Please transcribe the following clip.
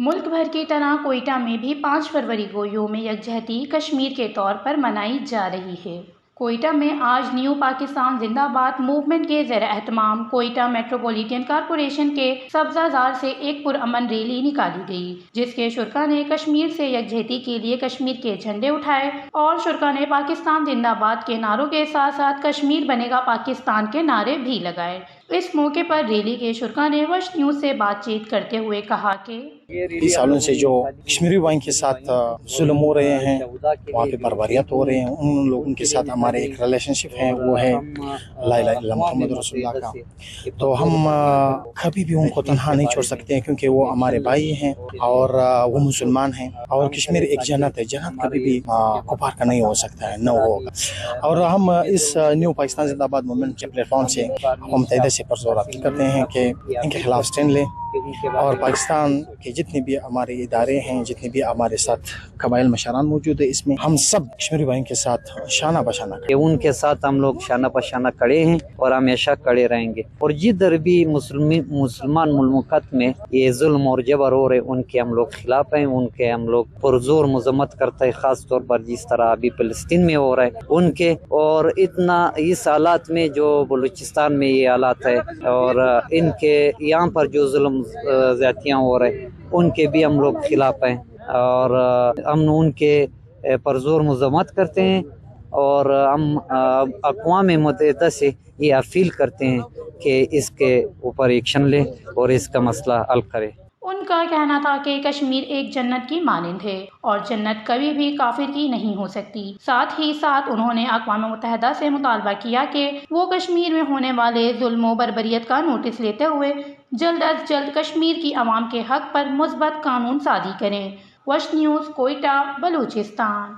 ملک بھر کی طرح کوئٹہ میں بھی 5 فروری کو یوم یکجہتی کشمیر کے طور پر منائی جا رہی ہے۔ کوئٹہ میں آج نیو پاکستان زندہ باد موومنٹ کے زیر اہتمام کوئٹہ میٹروپولیٹن کارپوریشن کے سبزہ زار سے ایک پرامن ریلی نکالی گئی، جس کے شرکاء نے کشمیر سے یکجہتی کے لیے کشمیر کے جھنڈے اٹھائے اور شرکاء نے پاکستان زندہ باد کے نعروں کے ساتھ ساتھ کشمیر بنے گا پاکستان کے نعرے بھی لگائے۔ اس موقع پر ریلی کے شرکاء نے وش نیوز سے بات چیت کرتے ہوئے کہا کہ 20 سالوں سے جو کشمیری بھائیوں کے ساتھ ظلم ہو رہے ہیں، وہاں پہ بربریت ہو رہے ہیں، ان لوگوں کے ساتھ ہمارے ایک ریلیشن شپ ہے، وہ ہے لا الہ الا اللہ محمد رسول اللہ کا۔ تو ہم کبھی بھی ان کو تنہا نہیں چھوڑ سکتے ہیں، کیونکہ وہ ہمارے بھائی ہیں اور وہ مسلمان ہیں، اور کشمیر ایک جنت ہے، جنت کبھی بھی کفار کا نہیں ہو سکتا ہے، نہ ہوگا۔ اور ہم اس نیو پاکستان زندہ باد موومنٹ کے پلیٹ فارم سے ہم متحدہ سے پرزور آپ کرتے ہیں کہ ان کے خلاف سٹینڈ لیں، اور پاکستان کے جتنے بھی ہمارے ادارے ہیں، جتنے بھی ہمارے ساتھ قبائل مشران موجود ہیں، اس میں ہم سب کشمیری بھائیوں کے ساتھ شانہ بشانہ ان کے ساتھ ہم لوگ شانہ بشانہ کھڑے ہیں اور ہمیشہ کھڑے رہیں گے۔ اور جدھر بھی مسلمان مملکت میں یہ ظلم اور جبر ہو رہے، ان کے ہم لوگ خلاف ہیں، ان کے ہم لوگ پرزور مذمت کرتے ہیں، خاص طور پر جس طرح ابھی فلسطین میں ہو رہا ہے ان کے، اور اتنا اس حالات میں جو بلوچستان میں یہ حالات ہے، اور ان کے یہاں پر جو ظلم زیادتیاں ہو رہے ان کے بھی ہم لوگ خلاف ہیں، اور ہم ان کے پرزور مذمت کرتے ہیں، اور ہم اقوام متحدہ سے یہ اپیل کرتے ہیں کہ اس کے اوپر ایکشن لیں اور اس کا مسئلہ حل کرے۔ ان کا کہنا تھا کہ کشمیر ایک جنت کی مانند ہے اور جنت کبھی بھی کافر کی نہیں ہو سکتی۔ ساتھ ہی ساتھ انہوں نے اقوام متحدہ سے مطالبہ کیا کہ وہ کشمیر میں ہونے والے ظلم و بربریت کا نوٹس لیتے ہوئے جلد از جلد کشمیر کی عوام کے حق پر مثبت قانون سازی کریں۔ وش نیوز، کوئٹہ، بلوچستان۔